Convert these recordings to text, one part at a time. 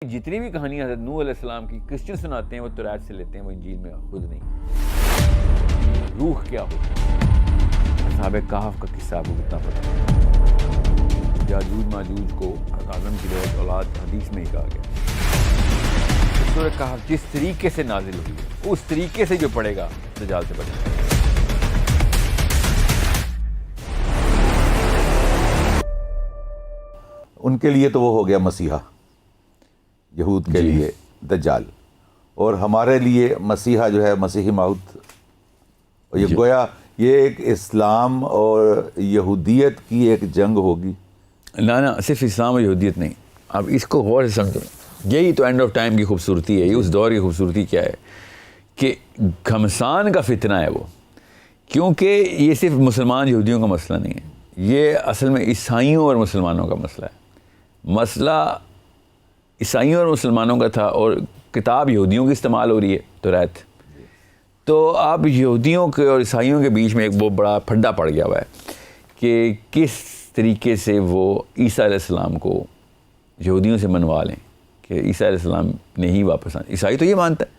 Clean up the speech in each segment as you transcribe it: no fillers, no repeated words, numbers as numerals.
جتنی بھی کہانیاں حضرت نوح علیہ السلام کی کرسچن سناتے ہیں وہ توریت سے لیتے ہیں، وہ انجیل میں خود نہیں۔ روح کیا ہوتا ہے؟ اصحاب کہف کا قصہ آپ کو کتنا پتہ ہے؟ یاجوج ماجوج کو آدم کی اولاد حدیث میں ہی کہا گیا۔ سورہ کہف جس طریقے سے نازل ہوئی ہے اس طریقے سے جو پڑھے گا دجال سے بچے گا۔ ان کے لیے تو وہ ہو گیا مسیحا، یہود کے لیے دجال، اور ہمارے لیے مسیحا جو ہے مسیحی موت، اور یہ گویا یہ ایک اسلام اور یہودیت کی ایک جنگ ہوگی۔ نہ صرف اسلام اور یہودیت نہیں، اب اس کو غور سے سمجھو۔ یہی تو اینڈ آف ٹائم کی خوبصورتی ہے، اس دور کی خوبصورتی کیا ہے کہ گھمسان کا فتنہ ہے وہ، کیونکہ یہ صرف مسلمان یہودیوں کا مسئلہ نہیں ہے، یہ اصل میں عیسائیوں اور مسلمانوں کا مسئلہ ہے۔ مسئلہ عیسائیوں اور مسلمانوں کا تھا، اور کتاب یہودیوں کی استعمال ہو رہی ہے توریت، تو اب یہودیوں کے اور عیسائیوں کے بیچ میں ایک بہت بڑا پھڈا پڑ گیا ہوا ہے کہ کس طریقے سے وہ عیسیٰ علیہ السلام کو یہودیوں سے منوا لیں کہ عیسیٰ علیہ السلام نے ہی واپس آنا۔ عیسائی تو یہ مانتا ہے،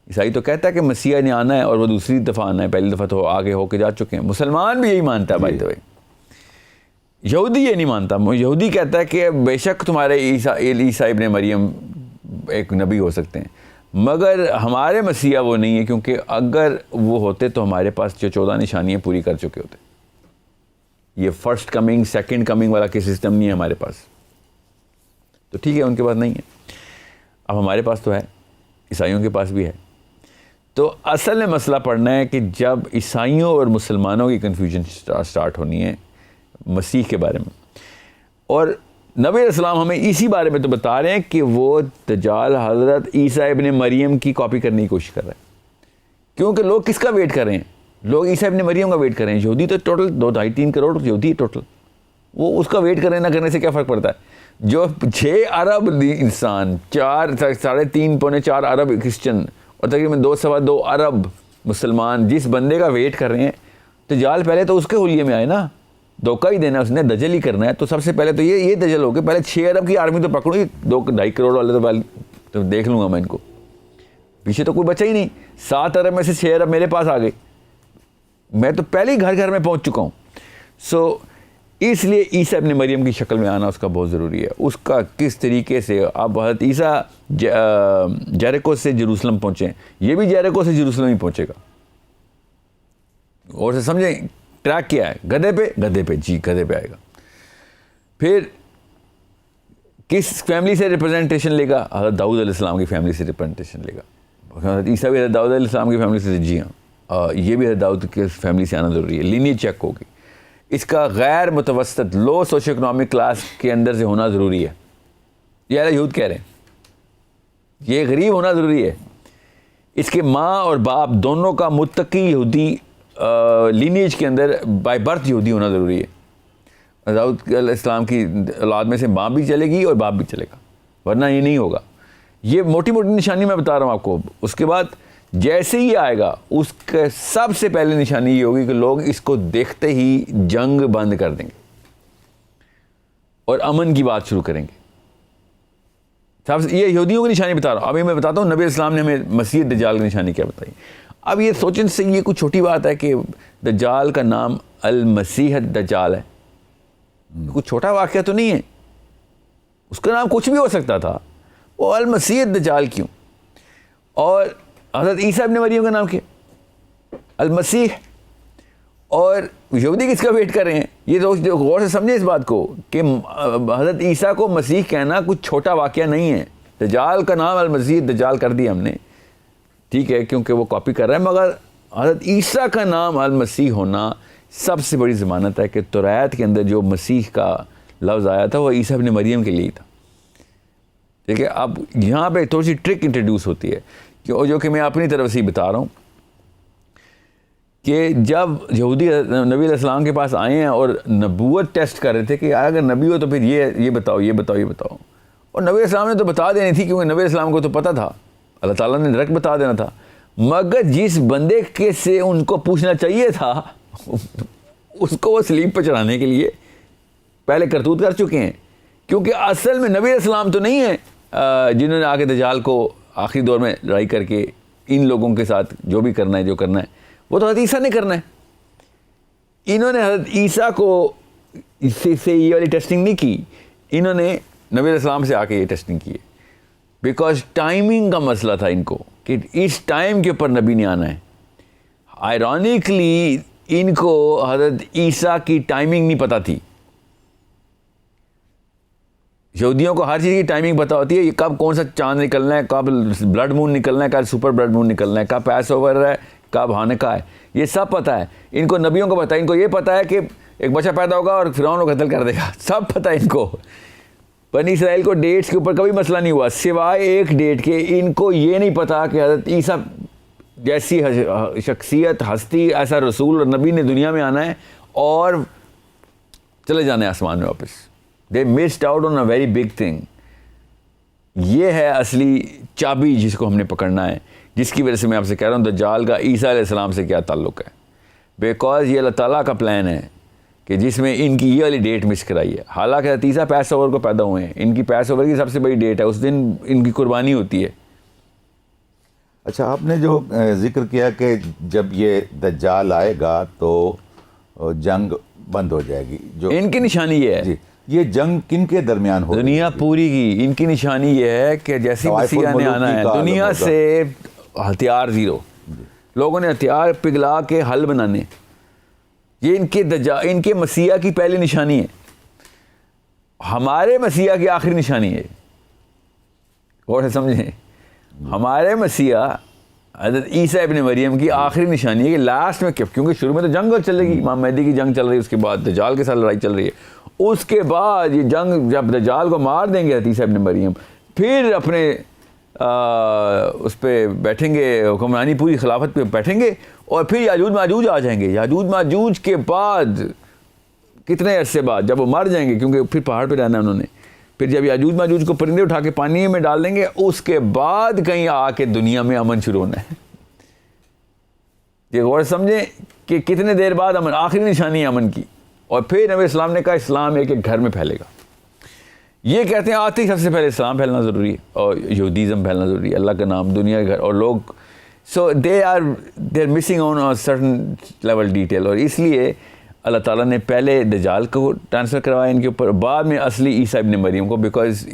عیسائی تو کہتا ہے کہ مسیح نے آنا ہے اور وہ دوسری دفعہ آنا ہے، پہلی دفعہ تو آگے ہو کے جا چکے ہیں۔ مسلمان بھی یہی مانتا ہے، بائی دی وے۔ یہودی یہ نہیں مانتا، یہودی کہتا ہے کہ بے شک تمہارے عیسیٰ ابن مریم ایک نبی ہو سکتے ہیں، مگر ہمارے مسیح وہ نہیں ہے، کیونکہ اگر وہ ہوتے تو ہمارے پاس جو 14 نشانیاں پوری کر چکے ہوتے۔ یہ فرسٹ کمنگ سیکنڈ کمنگ والا کہ سسٹم نہیں ہے ہمارے پاس، تو ٹھیک ہے ان کے پاس نہیں ہے، اب ہمارے پاس تو ہے، عیسائیوں کے پاس بھی ہے۔ تو اصل میں مسئلہ پڑھنا ہے کہ جب عیسائیوں اور مسلمانوں کی کنفیوژن سٹارٹ ہونی ہے مسیح کے بارے میں، اور نبی علیہ السلام ہمیں اسی بارے میں تو بتا رہے ہیں کہ وہ دجال حضرت عیسیٰ ابن مریم کی کاپی کرنے کی کوشش کر رہا ہے، کیونکہ لوگ کس کا ویٹ کر رہے ہیں؟ لوگ عیسیٰ ابن مریم کا ویٹ کر رہے ہیں۔ یہودی تو ٹوٹل 2-2.5-3 کروڑ یہودی ٹوٹل، وہ اس کا ویٹ کرنے نہ کرنے سے کیا فرق پڑتا ہے؟ جو 6 ارب انسان، 3.5-4 ارب کرسچن اور تقریباً 2.25 ارب مسلمان جس بندے کا ویٹ کر رہے ہیں، دجال پہلے تو اس کے حلیے میں آئے نا، دھوکہ ہی دینا، اس نے دجل ہی کرنا ہے، تو سب سے پہلے تو یہ دجل ہو گئے۔ پہلے 6 ارب کی آرمی تو پکڑوں، 2.5 کروڑ والے تو پہلے تو دیکھ لوں گا میں ان کو، پیچھے تو کوئی بچا ہی نہیں۔ 7 ارب میں سے 6 ارب میرے پاس آ گئے، میں تو پہلے ہی گھر میں پہنچ چکا ہوں۔ سو اس لیے عیسیٰ ابن مریم کی شکل میں آنا اس کا بہت ضروری ہے۔ اس کا کس طریقے سے اب حضرت عیسیٰ جیریکو سے جروسلم پہنچے، یہ بھی جیریکو سے جروسلم ہی پہنچے گا۔ اور سے سمجھیں ٹریک کیا ہے؟ گدھے پہ جی گدھے پہ آئے گا۔ پھر کس فیملی سے ریپرزنٹیشن لے گا؟ حضرت داؤد علیہ السلام کی فیملی سے ریپرزنٹیشن لے گا۔ حضرت عیسیٰ بھی حضرت داؤد علیہ السلام کی فیملی سے، جی ہاں، یہ بھی حضرت داؤد کی فیملی سے آنا ضروری ہے، لینیج چیک ہوگی۔ اس کا غیر متوسط لو سوشو اکنامک کلاس کے اندر سے ہونا ضروری ہے، یہ یہود کہہ رہے ہیں، یہ غریب ہونا ضروری ہے۔ اس کے ماں اور باپ دونوں کا متقی یہودی لینیج کے اندر بائی برتھ یہودی ہونا ضروری ہے۔ داؤد علیہ السلام کی اولاد میں سے ماں بھی چلے گی اور باپ بھی چلے گا، ورنہ یہ نہیں ہوگا۔ یہ موٹی موٹی نشانی میں بتا رہا ہوں آپ کو۔ اس کے بعد جیسے ہی آئے گا اس کے سب سے پہلے نشانی یہ ہوگی کہ لوگ اس کو دیکھتے ہی جنگ بند کر دیں گے اور امن کی بات شروع کریں گے۔ یہ یہودیوں کی نشانی بتا رہا ہوں۔ ابھی میں بتاتا ہوں نبی السلام نے ہمیں مسیح دجال کی نشانی کیا بتائی۔ اب یہ سوچنے سے یہ کوئی چھوٹی بات ہے کہ دجال کا نام المسیح الدجال ہے، کوئی چھوٹا واقعہ تو نہیں ہے، اس کا نام کچھ بھی ہو سکتا تھا، وہ المسیح الدجال کیوں؟ اور حضرت عیسیٰ ابن مریم کا نام کیا؟ المسیح۔ اور یہودی کس کا ویٹ کر رہے ہیں؟ یہ غور سے سمجھیں اس بات کو کہ حضرت عیسیٰ کو مسیح کہنا کچھ چھوٹا واقعہ نہیں ہے۔ دجال کا نام المسیح دجال کر دیا ہم نے، ٹھیک ہے، کیونکہ وہ کاپی کر رہا ہے، مگر حضرت عیسیٰ کا نام المسیح ہونا سب سے بڑی ضمانت ہے کہ توریت کے اندر جو مسیح کا لفظ آیا تھا وہ عیسیٰ ابن مریم کے لیے ہی تھا۔ ٹھیک ہے، اب یہاں پہ تھوڑی سی ٹرک انٹروڈیوس ہوتی ہے جو کہ میں اپنی طرف سے ہی بتا رہا ہوں کہ جب یہودی نبی علیہ السلام کے پاس آئے ہیں اور نبوت ٹیسٹ کر رہے تھے کہ اگر نبی ہو تو پھر یہ بتاؤ، اور نبی علیہ السلام نے تو بتا دینی تھی، کیونکہ نبی علیہ السلام کو تو پتہ تھا، اللہ تعالیٰ نے ڈائریکٹ بتا دینا تھا، مگر جس بندے کے سے ان کو پوچھنا چاہیے تھا اس کو وہ سلیب پہ چڑھانے کے لیے پہلے کرتوت کر چکے ہیں، کیونکہ اصل میں نبی علیہ السلام تو نہیں ہے، جنہوں نے آگے دجال کو آخری دور میں لڑائی کر کے ان لوگوں کے ساتھ جو بھی کرنا ہے جو کرنا ہے وہ تو حضرت عیسیٰ نے کرنا ہے. انہوں نے حضرت عیسیٰ کو اس سے یہ والی ٹیسٹنگ نہیں کی, انہوں نے نبی علیہ السلام سے آ کے یہ ٹیسٹنگ کی ہے, بیکاز ٹائمنگ کا مسئلہ تھا ان کو کہ اس ٹائم کے اوپر نبی نے آنا ہے. آئرونکلی ان کو حضرت عیسیٰ کی ٹائمنگ نہیں پتہ تھی. یہودیوں کو ہر چیز کی ٹائمنگ پتہ ہوتی ہے, یہ کب کون سا چاند نکلنا ہے, کب بلڈ مون نکلنا ہے, کب سپر بلڈ مون نکلنا ہے, کب پیس اوور ہے, کب ہانکا ہے, یہ سب پتہ ہے. ان کو نبیوں کو پتہ ہے, ان کو یہ پتہ ہے کہ ایک بچہ پیدا ہوگا اور فرعون کو قتل کر دے گا, سب پتہ ہے ان کو. بنی اسرائیل کو ڈیٹس کے اوپر کبھی مسئلہ نہیں ہوا سوائے ایک ڈیٹ کے. ان کو یہ نہیں پتہ کہ حضرت عیسیٰ جیسی شخصیت, ہستی, ایسا رسول اور نبی نے دنیا میں آنا ہے اور چلے جانا ہے آسمان میں واپس. They missed out on a very big thing. یہ ہے اصلی چابی جس کو ہم نے پکڑنا ہے, جس کی وجہ سے میں آپ سے کہہ رہا ہوں دجال کا عیسیٰ علیہ السلام سے کیا تعلق ہے. بیکاز یہ اللہ تعالیٰ کا پلان ہے کہ جس میں ان کی یہ والی ڈیٹ مس کرائی ہے. حالانکہ عیسیٰ پیس اوور کو پیدا ہوئے ہیں, ان کی پیس اوور کی سب سے بڑی ڈیٹ ہے, اس دن ان کی قربانی ہوتی ہے. اچھا, آپ نے جو ذکر کیا کہ جب یہ دجال آئے گا تو جنگ بند ہو جائے گی, جو ان کی نشانی یہ ہے. جی, یہ جنگ کن کے درمیان ہو, دنیا پوری کی ان کی نشانی یہ ہے کہ جیسے مسیح نے آنا ہے دنیا سے ہتھیار زیرو, لوگوں نے ہتھیار پگھلا کے حل بنانے. یہ ان کے مسیح کی پہلی نشانی ہے, ہمارے مسیح کی آخری نشانی ہے. غور سے سمجھیں, ہمارے مسیح حضرت عیسیٰ ابن مریم کی آخری نشانی ہے کہ لاسٹ میں, کیونکہ شروع میں تو جنگ چلے گی, امام مہدی کی جنگ چل رہی ہے, اس کے بعد دجال کے ساتھ لڑائی چل رہی ہے, اس کے بعد یہ جنگ جب دجال کو مار دیں گے حضرت عیسیٰ ابن مریم, پھر اپنے اس پہ بیٹھیں گے, حکمرانی پوری خلافت پہ بیٹھیں گے, اور پھر یاجوج ماجوج آ جائیں گے. یاجوج ماجوج کے بعد کتنے عرصے بعد جب وہ مر جائیں گے, کیونکہ پھر پہاڑ پہ رہنا ہے انہوں نے, پھر جب یاجوج ماجوج کو پرندے اٹھا کے پانی میں ڈال دیں گے, اس کے بعد کہیں آ کے دنیا میں امن شروع ہونا ہے. یہ غور سمجھیں کہ کتنے دیر بعد امن, آخری نشانی ہے امن کی. اور پھر نبی اسلام نے کہا اسلام ایک ایک گھر میں پھیلے گا. یہ کہتے ہیں آتے ہی سب سے پہلے اسلام پھیلنا ضروری ہے اور یہودیزم پھیلنا ضروری ہے, اللہ کا نام دنیا کے گھر, اور لوگ so they are missing on certain level detail. اور اس لیے اللہ تعالیٰ نے پہلے دجال کو ٹرانسفر کروایا ان کے اوپر, بعد میں اصلی عیسیٰ ابن مریم کو, بیکاز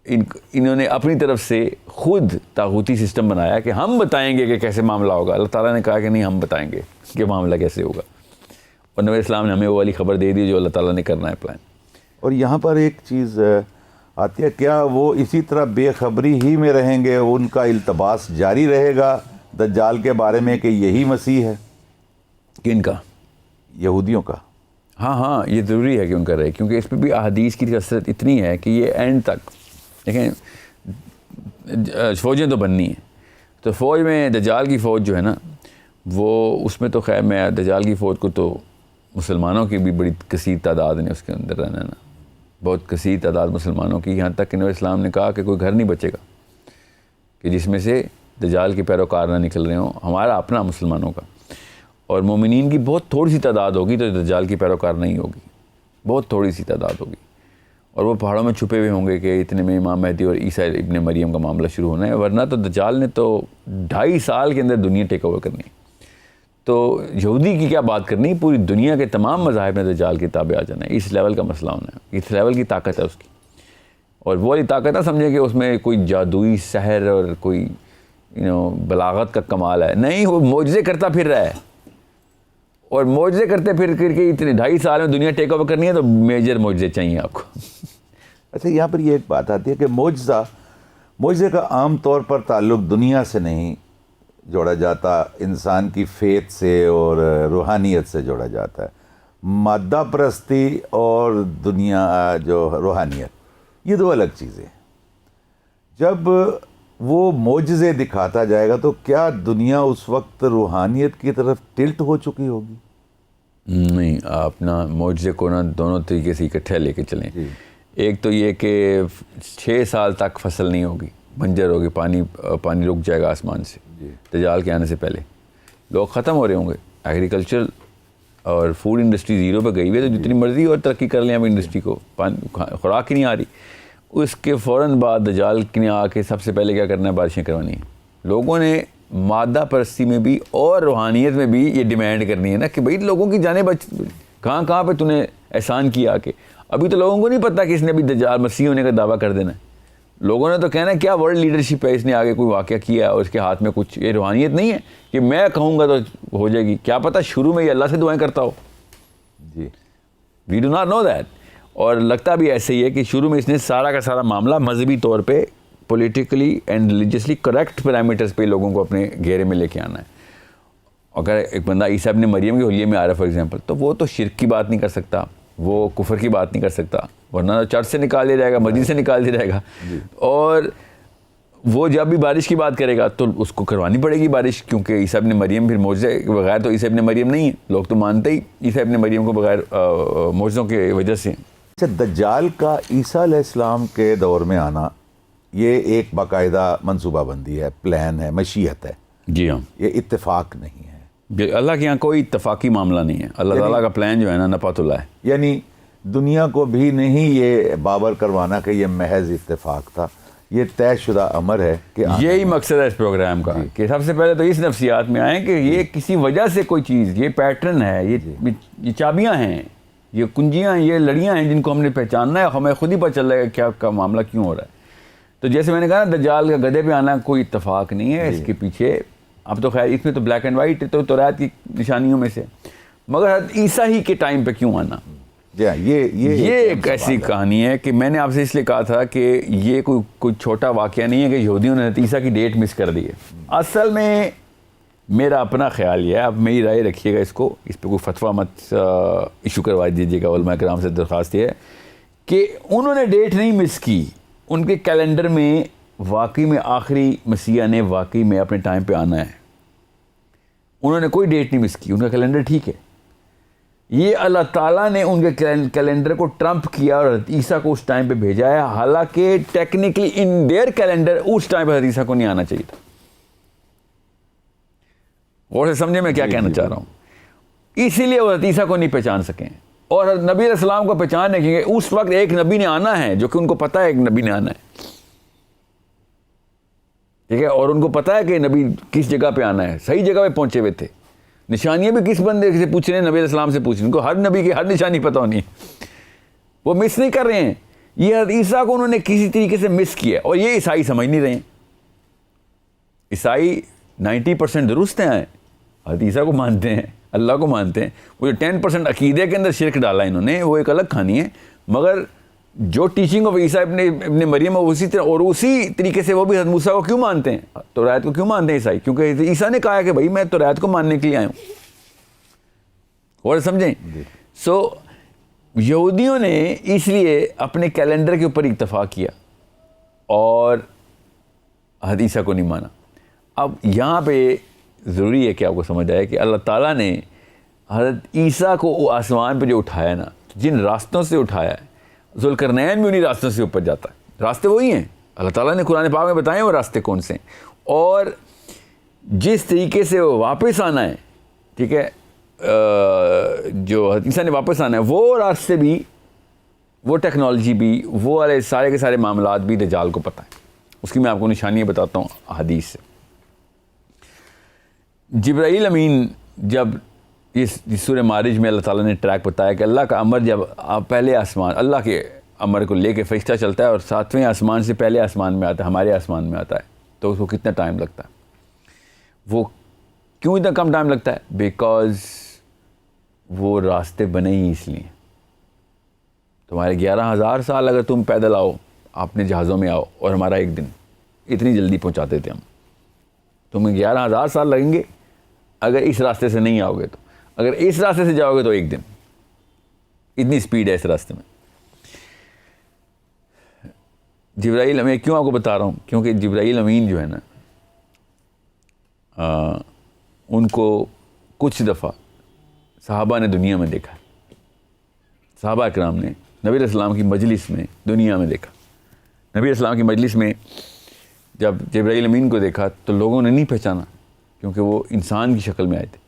انہوں نے اپنی طرف سے خود طاغوتی سسٹم بنایا کہ ہم بتائیں گے کہ کیسے معاملہ ہوگا. اللہ تعالیٰ نے کہا کہ نہیں, ہم بتائیں گے کہ معاملہ کیسے ہوگا, اور نبی اسلام نے ہمیں وہ والی خبر دے دی جو اللہ تعالیٰ نے کرنا ہے پلان. اور یہاں پر ایک چیز آتی ہے, کیا وہ اسی طرح بے خبری ہی میں رہیں گے, ان کا التباس جاری رہے گا دجال کے بارے میں کہ یہی مسیح ہے؟ کن کا؟ یہودیوں کا. ہاں, یہ ضروری ہے کہ ان کا رہے, کیونکہ اس پہ بھی احادیث کی کثرت اتنی ہے کہ یہ اینڈ تک دیکھیں. فوجیں تو بننی ہیں, تو فوج میں دجال کی فوج جو ہے نا, وہ اس میں تو خیر میں دجال کی فوج کو تو مسلمانوں کی بھی بڑی کثیر تعداد نے اس کے اندر رہنا نا, بہت کثیر تعداد مسلمانوں کی, یہاں تک کہ نبی اسلام نے کہا کہ کوئی گھر نہیں بچے گا کہ جس میں سے دجال کے پیروکار نہ نکل رہے ہوں, ہمارا اپنا مسلمانوں کا. اور مومنین کی بہت تھوڑی سی تعداد ہوگی تو دجال کی پیروکار نہیں ہوگی, بہت تھوڑی سی تعداد ہوگی, اور وہ پہاڑوں میں چھپے ہوئے ہوں گے کہ اتنے میں امام مہدی اور عیسیٰ ابن مریم کا معاملہ شروع ہونا ہے. ورنہ تو دجال نے تو 2.5 سال کے اندر دنیا ٹیک اوور کرنی ہے. تو یہودی کی کیا بات کرنی, پوری دنیا کے تمام مذاہب نے دجال کے تابع آ جانا ہے. اس لیول کا مسئلہ ہونا ہے, اس لیول کی طاقت ہے اس کی. اور وہ والی طاقت نہ سمجھے کہ اس میں کوئی جادوئی سحر اور کوئی بلاغت کا کمال ہے, نہیں, وہ معجزے کرتا پھر رہا ہے, اور معجزے کرتے پھر کے اتنے 2.5 سال میں دنیا ٹیک اوور کرنی ہے, تو میجر معجزے چاہیے آپ کو. اچھا, یہاں پر یہ ایک بات آتی ہے کہ معجزے کا عام طور پر تعلق دنیا سے نہیں جوڑا جاتا, انسان کی فیت سے اور روحانیت سے جوڑا جاتا ہے. مادہ پرستی اور دنیا جو روحانیت, یہ دو الگ چیزیں. جب وہ معجزے دکھاتا جائے گا تو کیا دنیا اس وقت روحانیت کی طرف ٹلٹ ہو چکی ہوگی؟ نہیں, آپ نا معجزے کو نا دونوں طریقے سے اکٹھے لے کے چلیں. ایک تو یہ کہ 6 سال تک فصل نہیں ہوگی, بنجر ہوگی, پانی رک جائے گا آسمان سے. دجال کے آنے سے پہلے لوگ ختم ہو رہے ہوں گے, ایگریکلچر اور فوڈ انڈسٹری زیرو پہ گئی ہوئی ہے, تو جتنی مرضی اور ترقی کر لیں اب انڈسٹری کو, خوراک ہی نہیں آ رہی. اس کے فوراً بعد دجال نے آ کے سب سے پہلے کیا کرنا ہے؟ بارشیں کروانی ہیں. لوگوں نے مادہ پرستی میں بھی اور روحانیت میں بھی یہ ڈیمانڈ کرنی ہے نا کہ بھائی لوگوں کی جانیں کہاں پہ تو نے احسان کیا. کہ ابھی تو لوگوں کو نہیں پتا کہ اس نے ابھی دجال مسیح ہونے کا دعویٰ کر دینا ہے. لوگوں نے تو کہنا ہے کیا ورلڈ لیڈرشپ ہے، اس نے آگے کوئی واقعہ کیا اور اس کے ہاتھ میں کچھ. یہ روحانیت نہیں ہے کہ میں کہوں گا تو ہو جائے گی. کیا پتہ شروع میں یہ اللہ سے دعائیں کرتا ہو. جی we do not know that. اور لگتا بھی ایسے ہی ہے کہ شروع میں اس نے سارا کا سارا معاملہ مذہبی طور پہ politically and religiously correct parameters پہ لوگوں کو اپنے گھیرے میں لے کے آنا ہے. اگر ایک بندہ عیسیٰ ابن مریم کے حلیے میں آ رہا ہے فار ایگزامپل، تو وہ تو شرک کی بات نہیں کر سکتا، وہ کفر کی بات نہیں کر سکتا، ورنہ چرچ سے نکال دیا جائے گا، مسجد سے نکال دیا جائے گا. اور وہ جب بھی بارش کی بات کرے گا تو اس کو کروانی پڑے گی بارش، کیونکہ عیسیٰ ابن مریم پھر معجزے کے بغیر تو عیسیٰ ابن مریم نہیں ہے. لوگ تو مانتے ہی عیسیٰ ابن مریم کو بغیر معجزوں کی وجہ سے. اچھا، دجال کا عیسیٰ علیہ السلام کے دور میں آنا یہ ایک باقاعدہ منصوبہ بندی ہے، پلان ہے، مشیت ہے. جی ہاں، یہ اتفاق نہیں ہے. اللہ کے یہاں کوئی اتفاقی معاملہ نہیں ہے. اللہ تعالیٰ کا پلان جو ہے نا نپات اللہ ہے. یعنی دنیا کو بھی نہیں یہ بابر کروانا کہ یہ محض اتفاق تھا، یہ طے شدہ امر ہے کہ یہی مقصد ہے اس پروگرام کا کہ سب سے پہلے تو اس نفسیات میں آئیں کہ یہ کسی وجہ سے کوئی چیز، یہ پیٹرن ہے، یہ چابیاں ہیں، یہ کنجیاں ہیں، یہ لڑیاں ہیں جن کو ہم نے پہچاننا ہے. ہمیں خود ہی پتہ چل رہا ہے کیا کا معاملہ کیوں ہو رہا ہے. تو جیسے میں نے کہا نا دجال کا گدھے پہ آنا کوئی اتفاق نہیں ہے. اس کے پیچھے اب تو خیر اس میں تو بلیک اینڈ وائٹ تو توریت کی نشانیوں میں سے، مگر حضرت عیسیٰ ہی کے ٹائم پہ کیوں آنا؟ یہ ایک ایسی کہانی ہے کہ میں نے آپ سے اس لیے کہا تھا کہ یہ کوئی چھوٹا واقعہ نہیں ہے کہ یہودیوں نے عیسیٰ کی ڈیٹ مس کر دی ہے. اصل میں میرا اپنا خیال یہ ہے، اب میری رائے رکھیے گا، اس پہ کوئی فتویٰ مت ایشو کروا دیجیے گا. علماء کرام سے درخواست یہ ہے کہ انہوں نے ڈیٹ نہیں مس کی. ان کے کیلنڈر میں واقعی میں آخری مسیح نے واقعی میں اپنے ٹائم پہ آنا ہے. انہوں نے کوئی ڈیٹ نہیں مس کی، ان کا کیلنڈر ٹھیک ہے. یہ اللہ تعالیٰ نے ان کے کیلنڈر کو ٹرمپ کیا اور حضرت عیسیٰ کو اس ٹائم پہ بھیجا ہے، حالانکہ ٹیکنیکلی ان دیئر کیلنڈر اس ٹائم پہ حضرت عیسیٰ کو نہیں آنا چاہیے تھا. اور سے سمجھے میں کیا کہنا چاہ رہا ہوں. اسی لیے وہ حضرت عیسیٰ کو نہیں پہچان سکیں. اور نبی علیہ السلام کو پہچاننے کے اس وقت ایک نبی نے آنا ہے جو کہ ان کو پتہ ہے ایک نبی نے آنا ہے، ٹھیک ہے. اور ان کو پتہ ہے کہ نبی کس جگہ پہ آنا ہے، صحیح جگہ پہ پہنچے ہوئے تھے. نشانیاں بھی کس بندے سے پوچھ رہے ہیں؟ نبی علیہ السلام سے پوچھ رہے ہیں. ان کو ہر نبی کی ہر نشانی پتہ ہونی ہے، وہ مس نہیں کر رہے ہیں. یہ حضرت عیسیٰ کو انہوں نے کسی طریقے سے مس کیا، اور یہ عیسائی سمجھ نہیں رہے ہیں. عیسائی 90% درست ہیں، حضرت عیسیٰ کو مانتے ہیں، اللہ کو مانتے ہیں. وہ جو 10% عقیدے کے اندر شرک ڈالا انہوں نے وہ ایک الگ کہانی ہے. مگر جو ٹیچنگ آف عیسیٰ ابن مریم اسی طرح اور اسی طریقے سے وہ بھی حضرت موسیٰ کو کیوں مانتے ہیں، توریت کو کیوں مانتے ہیں عیسائی؟ کیونکہ عیسیٰ نے کہا کہ بھائی میں توریت کو ماننے کے لیے آیا ہوں. اور سمجھیں. سو یہودیوں نے اس لیے اپنے کیلنڈر کے اوپر اتفاق کیا اور حضرت عیسیٰ کو نہیں مانا. اب یہاں پہ ضروری ہے کہ آپ کو سمجھ آئے کہ اللہ تعالیٰ نے حضرت عیسیٰ کو آسمان پہ جو اٹھایا نا، جن راستوں سے اٹھایا ہے، ذوالقرنین بھی انہیں راستوں سے اوپر جاتا ہے. راستے وہی ہیں، اللہ تعالیٰ نے قرآن پاک میں بتائے وہ راستے کون سے ہیں. اور جس طریقے سے وہ واپس آنا ہے، ٹھیک ہے، جو حضرت عیسیٰ نے واپس آنا ہے، وہ راستے بھی، وہ ٹیکنالوجی بھی، وہ والے سارے کے سارے معاملات بھی دجال کو پتہ ہے. اس کی میں آپ کو نشانیاں بتاتا ہوں حدیث سے. جبرائیل امین جب اس سورہ معارج میں اللہ تعالیٰ نے ٹریک بتایا کہ اللہ کا امر جب پہلے آسمان، اللہ کے امر کو لے کے فرشتہ چلتا ہے اور 7ویں آسمان سے پہلے آسمان میں آتا ہے، ہمارے آسمان میں آتا ہے، تو اس کو کتنا ٹائم لگتا ہے؟ وہ کیوں اتنا کم ٹائم لگتا ہے؟ بیکاز وہ راستے بنے ہی اس لیے. تمہارے 11,000 سال اگر تم پیدل آؤ، اپنے جہازوں میں آؤ، اور ہمارا ایک دن، اتنی جلدی پہنچاتے تھے ہم. تمہیں 11,000 سال لگیں گے اگر اس راستے سے نہیں آؤ گے. تو اگر اس راستے سے جاؤ گے تو ایک دن. اتنی سپیڈ ہے اس راستے میں. جبرائیل امین کیوں آپ کو بتا رہا ہوں؟ کیونکہ جبرائیل امین جو ہے نا، ان کو کچھ دفعہ صحابہ نے دنیا میں دیکھا. صحابہ اکرام نے نبی علیہ السلام کی مجلس میں دنیا میں دیکھا. نبی علیہ السلام کی مجلس میں جب جبرائیل امین کو دیکھا تو لوگوں نے نہیں پہچانا، کیونکہ وہ انسان کی شکل میں آئے تھے.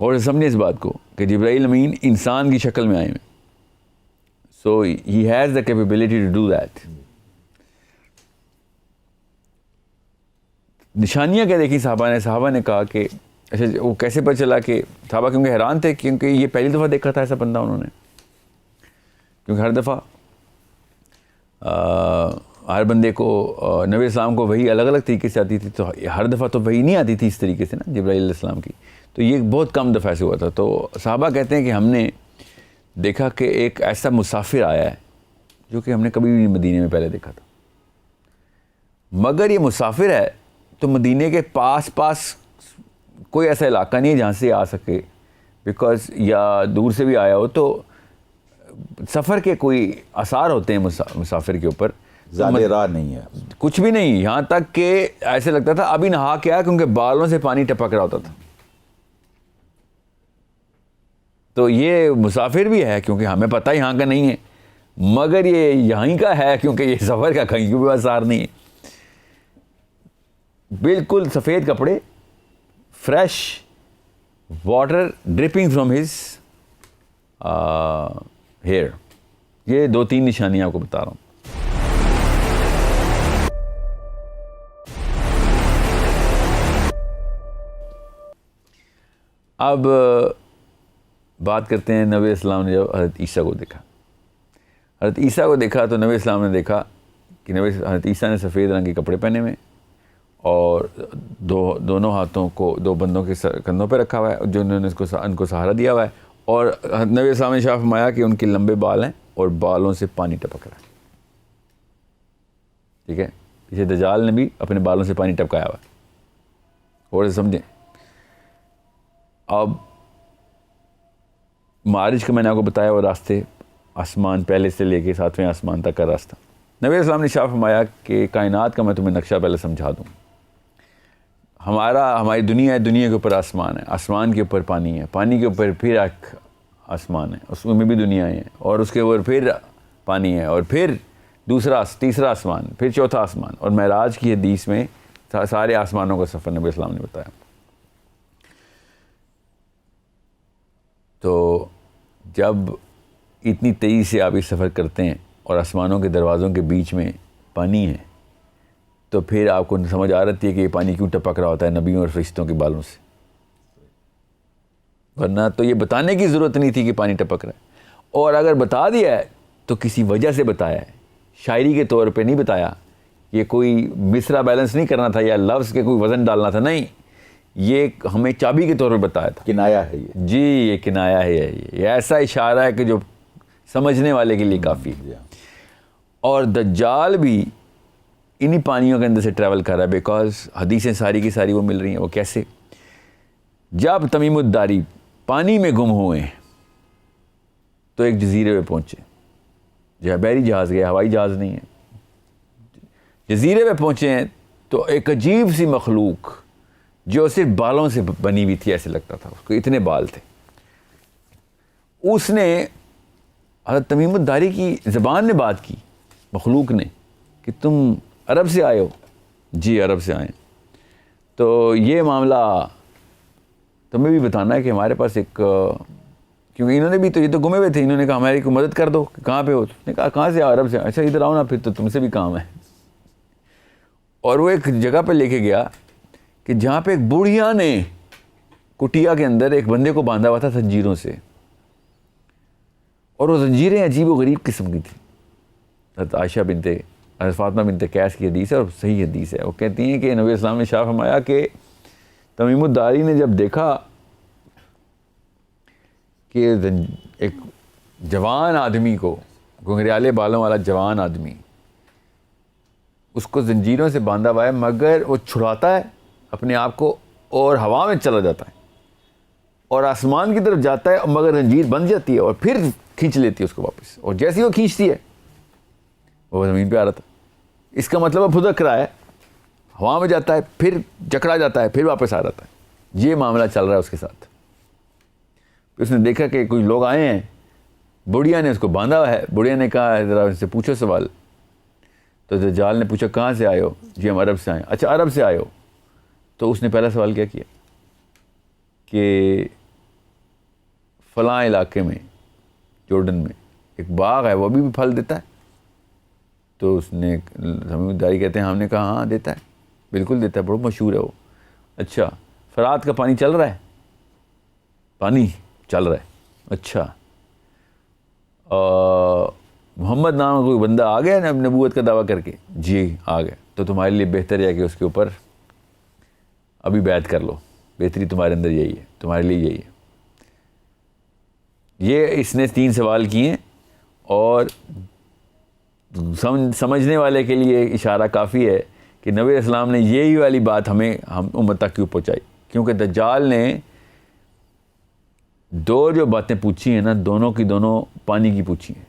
اور سمجھیں اس بات کو کہ جبرائیل امین انسان کی شکل میں آئے ہیں. So he has the capability to do that. نشانیاں کیا دیکھی صحابہ نے کہا کہ اچھا وہ کیسے پتہ چلا کہ صحابہ کیونکہ حیران تھے کیونکہ یہ پہلی دفعہ دیکھا تھا ایسا بندہ انہوں نے, کیونکہ ہر دفعہ ہر بندے کو نبی اسلام کو وہی الگ الگ طریقے سے آتی تھی, تو ہر دفعہ تو وہی نہیں آتی تھی اس طریقے سے نا جبرائیل علیہ السلام کی, تو یہ بہت کم دفعہ ایسے ہوا تھا. تو صحابہ کہتے ہیں کہ ہم نے دیکھا کہ ایک ایسا مسافر آیا ہے جو کہ ہم نے کبھی بھی مدینے میں پہلے دیکھا تھا, مگر یہ مسافر ہے تو مدینے کے پاس کوئی ایسا علاقہ نہیں ہے جہاں سے آ سکے, بیکاز یا دور سے بھی آیا ہو تو سفر کے کوئی آثار ہوتے ہیں مسافر کے اوپر, زیادہ راہ نہیں ہے, کچھ بھی نہیں, یہاں تک کہ ایسے لگتا تھا ابھی نہا کے آیا کیونکہ بالوں سے پانی ٹپک رہا ہوتا تھا. تو یہ مسافر بھی ہے کیونکہ ہمیں پتہ یہاں کا نہیں ہے, مگر یہ یہیں کا ہے کیونکہ یہ سفر کا کہیں بھی آثار نہیں ہے. بالکل سفید کپڑے, fresh water dripping from his hair. یہ 2-3 نشانیاں آپ کو بتا رہا ہوں. اب بات کرتے ہیں نبی اسلام نے جب حضرت عیسیٰ کو دیکھا. حضرت عیسیٰ کو دیکھا تو نبی اسلام نے دیکھا کہ حضرت عیسیٰ نے سفید رنگ کے کپڑے پہنے ہوئے اور دونوں ہاتھوں کو 2 بندوں کے کندھوں پہ رکھا ہوا ہے جو انہوں نے ان کو سہارا دیا ہوا ہے, اور نبی اسلام نے ارشاد فرمایا کہ ان کے لمبے بال ہیں اور بالوں سے پانی ٹپک رہا ہے. ٹھیک ہے, پیچھے دجال نے بھی اپنے بالوں سے پانی ٹپکایا ہوا ہے, اور سمجھیں. اب معراج کا میں نے آپ کو بتایا وہ راستے, آسمان پہلے سے لے کے 7ویں آسمان تک کا راستہ. نبی اسلام نے ارشاد فرمایا کہ کائنات کا میں تمہیں نقشہ پہلے سمجھا دوں. ہماری دنیا ہے, دنیا کے اوپر آسمان ہے, آسمان کے اوپر پانی ہے, پانی کے اوپر پھر ایک آسمان ہے, اس میں بھی دنیا ہے, اور اس کے اوپر پھر پانی ہے, اور پھر تیسرا آسمان, پھر چوتھا آسمان. اور معراج کی حدیث میں سارے آسمانوں کا سفر نبی اسلام نے بتایا. تو جب اتنی تیزی سے آپ یہ سفر کرتے ہیں اور آسمانوں کے دروازوں کے بیچ میں پانی ہے, تو پھر آپ کو سمجھ آ رہتی ہے کہ یہ پانی کیوں ٹپک رہا ہوتا ہے نبیوں اور فرشتوں کے بالوں سے, ورنہ تو یہ بتانے کی ضرورت نہیں تھی کہ پانی ٹپک رہا ہے. اور اگر بتا دیا ہے تو کسی وجہ سے بتایا ہے, شاعری کے طور پہ نہیں بتایا, یہ کوئی مصرع بیلنس نہیں کرنا تھا یا لفظ کے کوئی وزن ڈالنا تھا, نہیں, یہ ہمیں چابی کے طور پر بتایا تھا. کنایا ہے یہ, جی یہ کنایا ہے, یہ ایسا اشارہ ہے کہ جو سمجھنے والے کے لیے کافی ہے. اور دجال بھی انہی پانیوں کے اندر سے ٹریول کر رہا ہے, بیکاز حدیثیں ساری کی ساری وہ مل رہی ہیں. وہ کیسے؟ جب تمیم الداری پانی میں گم ہوئے تو ایک جزیرے پہ پہنچے, بحری جہاز گیا, ہوائی جہاز نہیں ہے, جزیرے پہ پہنچے ہیں تو ایک عجیب سی مخلوق جو صرف بالوں سے بنی ہوئی تھی, ایسے لگتا تھا اس کو اتنے بال تھے, اس نے حضرت تمیم الداری کی زبان میں بات کی, مخلوق نے, کہ تم عرب سے آئے ہو؟ جی عرب سے آئے. تو یہ معاملہ تمہیں بھی بتانا ہے کہ ہمارے پاس ایک, کیونکہ انہوں نے بھی تو یہ تو گمے ہوئے تھے, انہوں نے کہا ہماری کو مدد کر دو, کہاں پہ ہو؟ اس نے کہا کہاں سے آؤ؟ عرب سے. اچھا ادھر آؤ نا, پھر تو تم سے بھی کام ہے. اور وہ ایک جگہ پہ لے کے گیا کہ جہاں پہ ایک بڑھیا نے کٹیا کے اندر ایک بندے کو باندھا ہوا تھا زنجیروں سے, اور وہ زنجیریں عجیب و غریب قسم کی تھیں. حضرت عائشہ بنت حضرت فاطمہ بنت قیس کی حدیث ہے, اور صحیح حدیث ہے. وہ کہتی ہیں کہ نبی اسلام نے شاہ فرمایا کہ تمیم الداری نے جب دیکھا کہ ایک جوان آدمی کو, گھنگریالے بالوں والا جوان آدمی, اس کو زنجیروں سے باندھا ہوا ہے, مگر وہ چھڑاتا ہے اپنے آپ کو اور ہوا میں چلا جاتا ہے اور آسمان کی طرف جاتا ہے, مگر زنجیر بند جاتی ہے اور پھر کھینچ لیتی ہے اس کو واپس, اور جیسے ہی وہ کھینچتی ہے وہ زمین پہ آ رہا تھا. اس کا مطلب وہ پھدک رہا ہے, ہوا میں جاتا ہے, پھر جکڑا جاتا ہے, پھر واپس آ رہا ہے. یہ معاملہ چل رہا ہے اس کے ساتھ. اس نے دیکھا کہ کوئی لوگ آئے ہیں, بڑھیا نے اس کو باندھا ہوا ہے. بڑھیا نے کہا ذرا ان سے پوچھو سوال. تو دجال نے پوچھا کہاں سے آئے ہو؟ جی ہم عرب سے آئے. اچھا عرب سے آئے ہو؟ تو اس نے پہلا سوال کیا کیا کہ فلاں علاقے میں, جورڈن میں ایک باغ ہے وہ بھی پھل دیتا ہے؟ تو اس نے سمجھداری کہتے ہیں، ہم نے کہا ہاں دیتا ہے، بالکل دیتا ہے، بہت مشہور ہے وہ. اچھا فرات کا پانی چل رہا ہے؟ پانی چل رہا ہے. اچھا محمد نام کا کوئی بندہ آ گیا نا نبوت کا دعویٰ کر کے؟ جی آ گیا. تو تمہارے لیے بہتر ہے کہ اس کے اوپر ابھی بیعت کر لو، بہتری تمہارے اندر یہی ہے، تمہارے لیے یہی ہے. یہ اس نے 3 سوال کیے اور سمجھنے والے کے لیے اشارہ کافی ہے کہ نبی علیہ السلام نے یہی والی بات ہم امت تک کیوں پہنچائی. کیونکہ دجال نے 2 جو باتیں پوچھی ہیں نا، دونوں کی دونوں پانی کی پوچھی ہیں.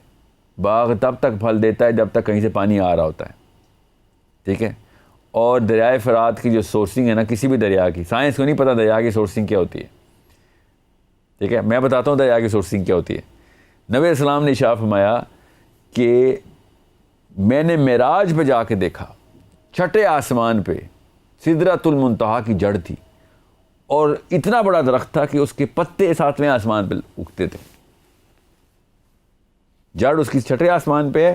باغ تب تک پھل دیتا ہے جب تک کہیں سے پانی آ رہا ہوتا ہے، ٹھیک ہے. اور دریائے فرات کی جو سورسنگ ہے نا کسی بھی دریا کی، سائنس کو نہیں پتہ دریا کی سورسنگ کیا ہوتی ہے، ٹھیک ہے. میں بتاتا ہوں دریا کی سورسنگ کیا ہوتی ہے. نبی علیہ السلام نے ارشاد فرمایا کہ میں نے معراج پہ جا کے دیکھا، چھٹے آسمان پہ سدرۃ المنتہا کی جڑ تھی، اور اتنا بڑا درخت تھا کہ اس کے پتے 7ویں آسمان پہ اگتے تھے. جڑ اس کی چھٹے آسمان پہ ہے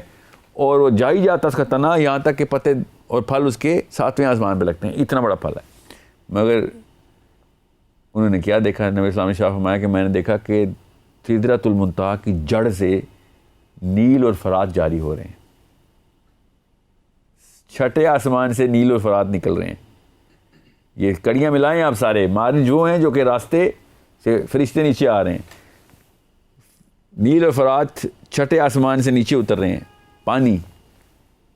اور وہ جائی جاتا اس کا تنا یہاں تک کہ پتے اور پھل اس کے 7ویں آسمان پہ لگتے ہیں. اتنا بڑا پھل ہے. مگر انہوں نے کیا دیکھا؟ نبی اسلام نے شاہ فرمایا کہ میں نے دیکھا کہ سدرۃ المنتہا کی جڑ سے نیل اور فرات جاری ہو رہے ہیں. چھٹے آسمان سے نیل اور فرات نکل رہے ہیں. یہ کڑیاں ملائیں آپ سارے، مارج وہ ہیں جو کہ راستے سے فرشتے نیچے آ رہے ہیں. نیل اور فرات چھٹے آسمان سے نیچے اتر رہے ہیں، پانی،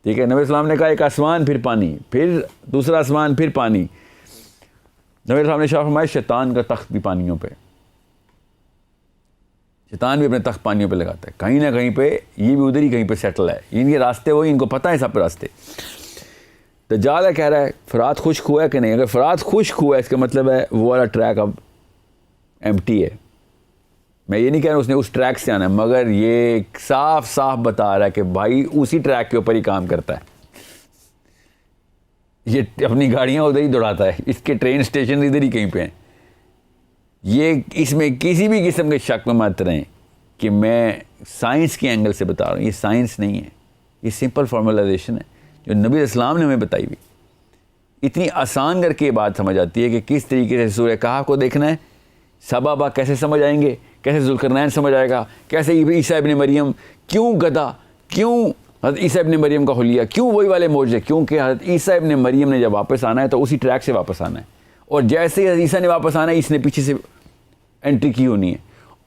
ٹھیک ہے. نبی اسلام نے کہا ایک آسمان پھر پانی، پھر دوسرا آسمان پھر پانی. نبی اسلام نے شاہ فرمایا شیطان کا تخت بھی پانیوں پہ، شیطان بھی اپنے تخت پانیوں پہ لگاتا ہے. کہیں نہ کہیں پہ یہ بھی ادھر ہی کہیں پہ سیٹل ہے. ان کے راستے وہی، ان کو پتہ ہے سب راستے. دجال کہہ رہا ہے فرات خشک ہوا ہے کہ نہیں. اگر فرات خشک ہوا ہے اس کا مطلب ہے وہ والا ٹریک اب ایمپٹی ہے. میں یہ نہیں کہہ رہا اس نے اس ٹریک سے آنا ہے، مگر یہ صاف صاف بتا رہا ہے کہ بھائی اسی ٹریک کے اوپر ہی کام کرتا ہے. یہ اپنی گاڑیاں ادھر ہی دوڑاتا ہے، اس کے ٹرین اسٹیشن ادھر ہی کہیں پہ ہیں. یہ اس میں کسی بھی قسم کے شک میں مت رہیں کہ میں سائنس کے اینگل سے بتا رہا ہوں. یہ سائنس نہیں ہے، یہ سمپل فارمولائزیشن ہے جو نبی اسلام نے ہمیں بتائی ہوئی. اتنی آسان کر کے یہ بات سمجھ آتی ہے کہ کس طریقے سے سورہ کہف کو دیکھنا ہے. سبابہ کیسے سمجھ آئیں گے، کیسے ذوالقرنین سمجھ آئے گا، کیسے عیسیٰ ابن مریم کیوں گدھا، کیوں حضرت عیسیٰ ابن مریم کا حلیہ، کیوں وہی والے معجزے. کیونکہ حضرت عیسیٰ ابن مریم نے جب واپس آنا ہے تو اسی ٹریک سے واپس آنا ہے، اور جیسے ہی حضرت عیسیٰ نے واپس آنا ہے اس نے پیچھے سے انٹری کی ہونی ہے.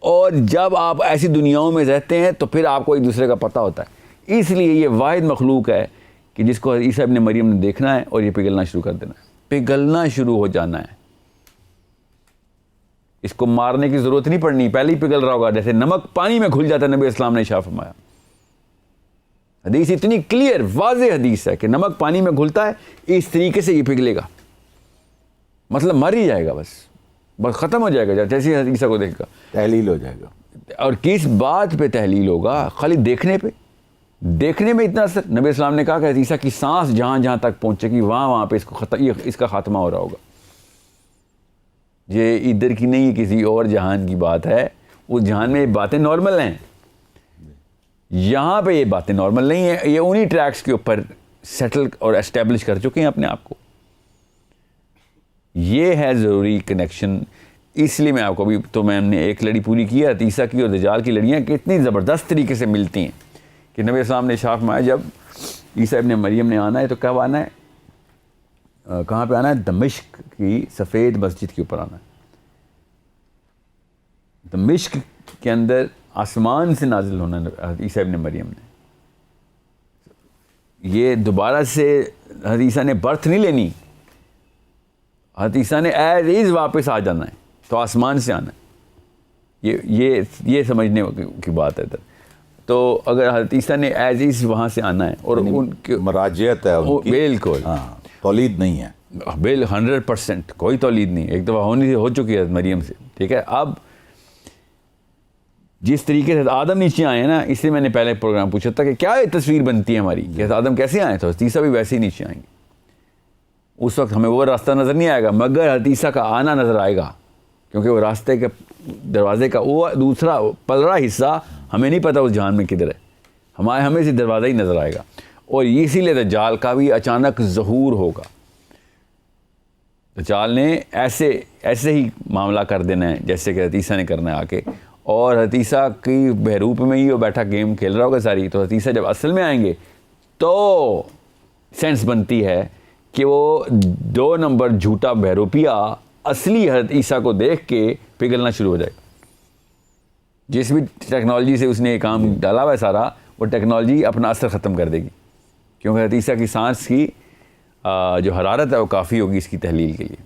اور جب آپ ایسی دنیاؤں میں رہتے ہیں تو پھر آپ کو ایک دوسرے کا پتہ ہوتا ہے. اس لیے یہ واحد مخلوق ہے کہ جس کو عیسیٰ ابن مریم نے دیکھنا ہے اور یہ پگھلنا شروع کر دینا ہے، پگھلنا شروع ہو جانا ہے. اس کو مارنے کی ضرورت نہیں پڑنی، پہلے ہی پگھل رہا ہوگا جیسے نمک پانی میں گھل جاتا ہے. نبی اسلام نے ارشاد فرمایا، حدیث اتنی کلیئر واضح حدیث ہے کہ نمک پانی میں گھلتا ہے اس طریقے سے یہ پگھلے گا، مطلب مر ہی جائے گا، بس ختم ہو جائے گا. جیسے عیسیٰ کو دیکھے گا تحلیل ہو جائے گا. اور کس بات پہ تحلیل ہوگا؟ خالی دیکھنے پہ، دیکھنے میں اتنا اثر. نبی اسلام نے کہا کہ عیسیٰ کی سانس جہاں جہاں تک پہنچے گی وہاں پہ اس کا خاتمہ ہو رہا ہوگا. یہ ادھر کی نہیں، کسی اور جہان کی بات ہے. اس جہان میں یہ باتیں نارمل ہیں، یہاں پہ یہ باتیں نارمل نہیں ہیں. یہ انہی ٹریکس کے اوپر سیٹل اور اسٹیبلش کر چکے ہیں اپنے آپ کو. یہ ہے ضروری کنیکشن. اس لیے میں آپ کو ابھی تو میں نے ایک لڑی پوری کی ہے، عیسیٰ کی اور دجال کی لڑیاں کتنی زبردست طریقے سے ملتی ہیں کہ نبی اسلام نے ارشاد فرمایا جب عیسیٰ ابن مریم نے آنا ہے تو کب آنا ہے، کہاں پہ آنا ہے؟ دمشق کی سفید مسجد کے اوپر آنا ہے. دمشق کے اندر آسمان سے نازل ہونا ہے عیسیٰ ابن مریم نے. یہ دوبارہ سے حضرت عیسیٰ نے برتھ نہیں لینی، حضرت عیسیٰ نے ایز ایز واپس آ جانا ہے تو آسمان سے آنا ہے. یہ سمجھنے کی بات ہے ادھر. تو اگر حضرت عیسیٰ نے ایز ایز وہاں سے آنا ہے اور ان کی مراجعت ہے ان کی، بالکل تولید نہیں ہے، 100% کوئی تولید نہیں. ایک دفعہ ہو چکی ہے مریم سے، ٹھیک ہے. اب جس طریقے سے آدم نیچے آئے ہیں نا، اس لیے میں نے پہلے پروگرام پوچھا تھا کہ کیا تصویر بنتی ہے ہماری کہ آدم کیسے آئے تو عیسیٰ بھی ویسے ہی نیچے آئیں گے. اس وقت ہمیں وہ راستہ نظر نہیں آئے گا، مگر حضرت عیسیٰ کا آنا نظر آئے گا، کیونکہ وہ راستے کے دروازے کا وہ دوسرا پلرا حصہ ہمیں نہیں پتہ اس جہان میں کدھر ہے. ہمیں سے دروازہ ہی نظر آئے گا. اور اسی لیے دجال کا بھی اچانک ظہور ہوگا. دجال نے ایسے ہی معاملہ کر دینا ہے جیسے کہ حضرت عیسیٰ نے کرنا ہے آ کے, اور حضرت عیسیٰ کی بہروپ میں ہی وہ بیٹھا گیم کھیل رہا ہوگا ساری. تو حضرت عیسیٰ جب اصل میں آئیں گے تو سینس بنتی ہے کہ وہ 2 نمبر جھوٹا بہروپیہ اصلی حضرت عیسیٰ کو دیکھ کے پگھلنا شروع ہو جائے گا. جس بھی ٹیکنالوجی سے اس نے یہ کام ڈالا ہوا ہے سارا, وہ ٹیکنالوجی اپنا اثر ختم کر دے گی, کیونکہ حضرت عیسیٰ کی سانس کی جو حرارت ہے وہ کافی ہوگی اس کی تحلیل کے لیے.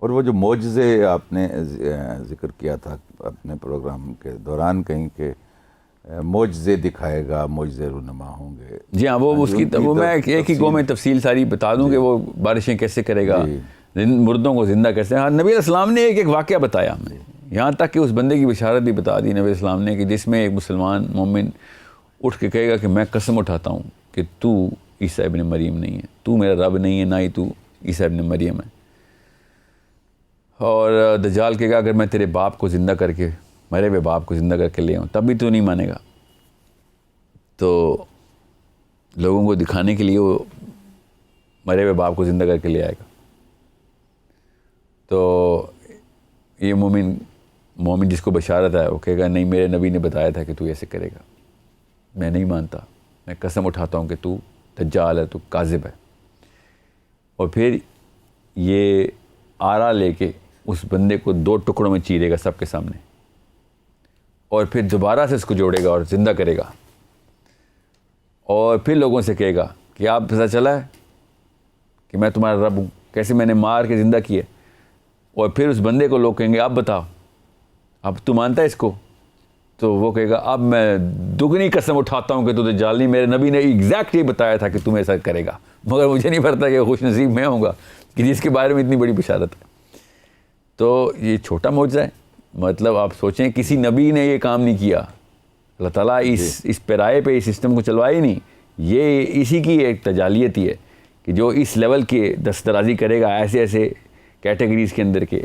اور وہ جو معجزے آپ نے ذکر کیا تھا اپنے پروگرام کے دوران کہیں کہ معجزے دکھائے گا, معجزے رونما ہوں گے. جی ہاں, وہ اس کی وہ میں ایک ہی گو میں تفصیل ساری بتا دوں کہ وہ بارشیں کیسے کرے گا, مردوں کو زندہ کیسے. ہاں, نبی علیہ السلام نے ایک واقعہ بتایا ہمیں, یہاں تک کہ اس بندے کی بشارت بھی بتا دی نبی علیہ السلام نے کہ جس میں ایک مسلمان مومن اٹھ کے کہے گا کہ میں قسم اٹھاتا ہوں کہ تو عیسیٰ ابن مریم نہیں ہے, تو میرا رب نہیں ہے, نہ ہی تو عیسیٰ ابن مریم ہے. اور دجال کہے گا اگر میں تیرے باپ کو زندہ کر کے, مرے ہوئے باپ کو زندہ کر کے لے آؤں تب بھی تو نہیں مانے گا. تو لوگوں کو دکھانے کے لیے وہ مرے ہوئے باپ کو زندہ کر کے لے آئے گا. تو یہ مومن جس کو بشارت ہے وہ کہے گا نہیں, میرے نبی نے بتایا تھا کہ تو ایسے کرے گا, میں نہیں مانتا, میں قسم اٹھاتا ہوں کہ تو دجال ہے, تو کاذب ہے. اور پھر یہ آرا لے کے اس بندے کو 2 ٹکڑوں میں چیرے گا سب کے سامنے, اور پھر دوبارہ سے اس کو جوڑے گا اور زندہ کرے گا. اور پھر لوگوں سے کہے گا کہ آپ پتہ چلا ہے کہ میں تمہارا رب ہوں, کیسے میں نے مار کے زندہ کیا. اور پھر اس بندے کو لوگ کہیں گے اب بتاؤ, اب تو مانتا ہے اس کو؟ تو وہ کہے گا اب میں دگنی قسم اٹھاتا ہوں کہ تو دجال نہیں, میرے نبی نے ایگزیکٹ یہ بتایا تھا کہ تم ایسا کرے گا, مگر مجھے نہیں پتا کہ خوش نصیب میں ہوں گا کہ جس کے بارے میں اتنی بڑی بشارت ہے. تو یہ چھوٹا معجزہ ہے, مطلب آپ سوچیں کسی نبی نے یہ کام نہیں کیا, اللہ تعالیٰ اس پیرائے پہ اس سسٹم کو چلوایا ہی نہیں. یہ اسی کی ایک تجالیت ہی ہے کہ جو اس لیول کے دسترازی کرے گا ایسے کیٹیگریز کے اندر کے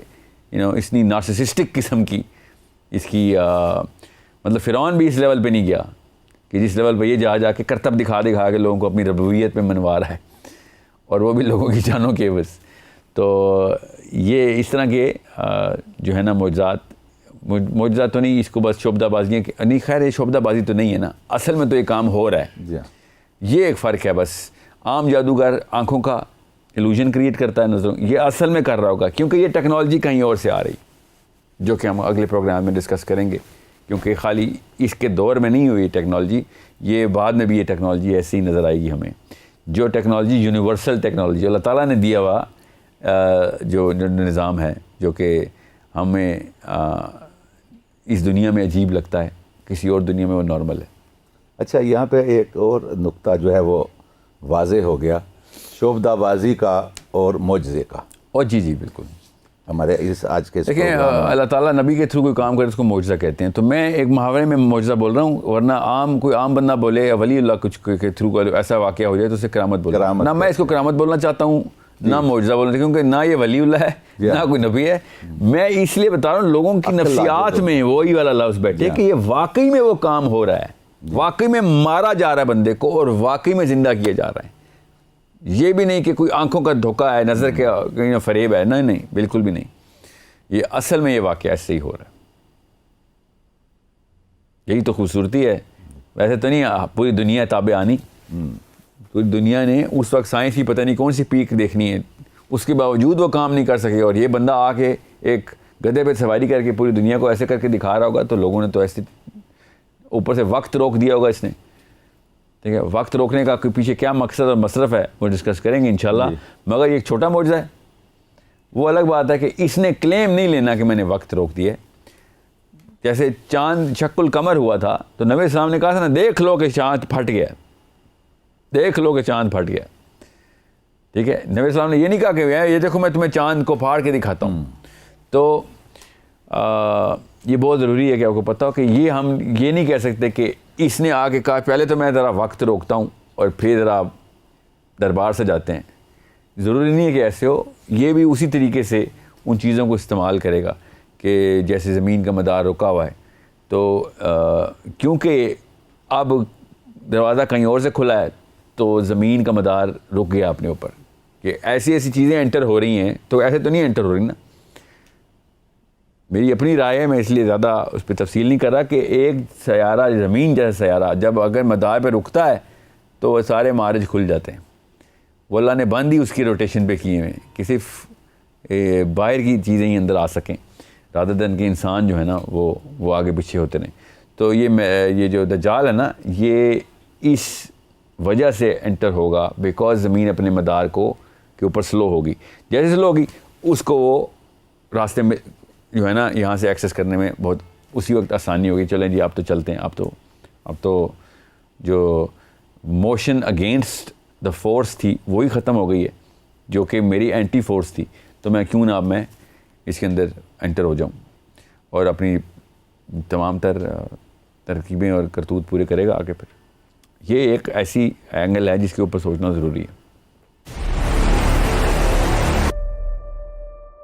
اتنی نارسسسٹک قسم کی اس کی مطلب فرعون بھی اس لیول پہ نہیں گیا کہ جس لیول پہ یہ جا کے کرتب دکھا کے لوگوں کو اپنی ربوبیت پہ منوا رہا ہے, اور وہ بھی لوگوں کی جانوں کے عوض. تو یہ اس طرح کے جو ہے نا معجزات تو نہیں, اس کو بس شعبدہ بازیاں نہیں, خیر یہ شعبدہ بازی تو نہیں ہے نا, اصل میں تو یہ کام ہو رہا ہے. یہ ایک فرق ہے بس. عام جادوگر آنکھوں کا ایلوژن کریٹ کرتا ہے نظروں, یہ اصل میں کر رہا ہوگا کیونکہ یہ ٹیکنالوجی کہیں اور سے آ رہی, جو کہ ہم اگلے پروگرام میں ڈسکس کریں گے, کیونکہ خالی اس کے دور میں نہیں ہوئی ٹیکنالوجی, یہ بعد میں بھی یہ ٹیکنالوجی ایسی ہی نظر آئے گی ہمیں. جو ٹیکنالوجی یونیورسل ٹیکنالوجی اللہ تعالیٰ نے دیا ہوا جو نظام ہے, جو کہ ہمیں اس دنیا میں عجیب لگتا ہے, کسی اور دنیا میں وہ نارمل ہے. اچھا, یہاں پہ ایک اور نقطہ جو ہے وہ واضح ہو گیا, شعبدہ بازی کا اور معجزے کا. اور جی بالکل, ہمارے اس آج کے دیکھیں اللہ تعالیٰ نبی کے تھرو کوئی کام کرے اس کو معجزہ کہتے ہیں. تو میں ایک محاورے میں معجزہ بول رہا ہوں, ورنہ کوئی عام بندہ بولے ولی اللہ کچھ کے تھرو ایسا واقعہ ہو جائے تو اسے کرامت بول رہا ہوں. نہ میں اس کو کرامت بولنا چاہتا ہوں, نہ معجزہ بولنا, کیونکہ نہ یہ ولی اللہ ہے نہ کوئی نبی ہے. میں اس لیے بتا رہا ہوں لوگوں کی نفسیات میں وہی والا لفظ بیٹھے کہ یہ واقعی میں وہ کام ہو رہا ہے, واقعی میں مارا جا رہا ہے بندے کو اور واقعی میں زندہ کیا جا رہا ہے. یہ بھی نہیں کہ کوئی آنکھوں کا دھوکہ ہے, نظر کا فریب ہے, نہیں بالکل بھی نہیں. یہ اصل میں یہ واقعہ ایسے ہی ہو رہا ہے. یہی تو خوبصورتی ہے. ویسے تو نہیں پوری دنیا تابع آنی, پوری دنیا نے اس وقت سائنس کی پتہ نہیں کون سی پیک دیکھنی ہے, اس کے باوجود وہ کام نہیں کر سکے, اور یہ بندہ آ کے ایک گدھے پہ سواری کر کے پوری دنیا کو ایسے کر کے دکھا رہا ہوگا. تو لوگوں نے تو ایسے اوپر سے وقت روک دیا ہوگا اس نے. ٹھیک ہے, وقت روکنے کا پیچھے کیا مقصد اور مصرف ہے وہ ڈسکس کریں گے انشاءاللہ. مگر یہ ایک چھوٹا معجزہ ہے. وہ الگ بات ہے کہ اس نے کلیم نہیں لینا کہ میں نے وقت روک دیا. جیسے چاند شق القمر ہوا تھا تو نبی السلام نے کہا تھا نا, دیکھ لو کہ چاند پھٹ گیا, دیکھ لو کہ چاند پھٹ گیا. ٹھیک ہے, نبی السلام نے یہ نہیں کہا کہ یہ دیکھو میں تمہیں چاند کو پھاڑ کے دکھاتا ہوں. تو یہ بہت ضروری ہے کہ آپ کو پتہ ہو کہ یہ ہم یہ نہیں کہہ سکتے کہ اس نے آ کے کہا پہلے تو میں ذرا وقت روکتا ہوں اور پھر ذرا دربار سے جاتے ہیں. ضروری نہیں ہے کہ ایسے ہو. یہ بھی اسی طریقے سے ان چیزوں کو استعمال کرے گا کہ جیسے زمین کا مدار رکا ہوا ہے، تو کیونکہ اب دروازہ کہیں اور سے کھلا ہے تو زمین کا مدار رک گیا اپنے اوپر، کہ ایسی ایسی چیزیں انٹر ہو رہی ہیں، تو ایسے تو نہیں انٹر ہو رہی نا. میری اپنی رائے ہے، میں اس لیے زیادہ اس پہ تفصیل نہیں کر رہا، کہ ایک سیارہ زمین جیسا سیارہ جب اگر مدار پہ رکتا ہے تو وہ سارے معارج کھل جاتے ہیں. وہ اللہ نے بند ہی اس کی روٹیشن پہ کیے ہوئے ہیں کہ صرف باہر کی چیزیں ہی اندر آ سکیں، رادر دن کہ انسان جو ہے نا وہ آگے پیچھے ہوتے رہیں. تو یہ جو دجال ہے نا، یہ اس وجہ سے انٹر ہوگا بیکاز زمین اپنے مدار کے اوپر سلو ہوگی. جیسے سلو ہوگی اس کو وہ راستے میں جو ہے نا یہاں سے ایکسیس کرنے میں بہت اسی وقت آسانی ہوگی. چلیں جی آپ تو چلتے ہیں، اب تو جو موشن اگینسٹ دا فورس تھی وہی ختم ہو گئی ہے، جو کہ میری اینٹی فورس تھی. تو میں کیوں نہ اب میں اس کے اندر انٹر ہو جاؤں اور اپنی تمام تر ترکیبیں اور کرتوت پورے کرے گا آگے. پھر یہ ایک ایسی اینگل ہے جس کے اوپر سوچنا ضروری ہے.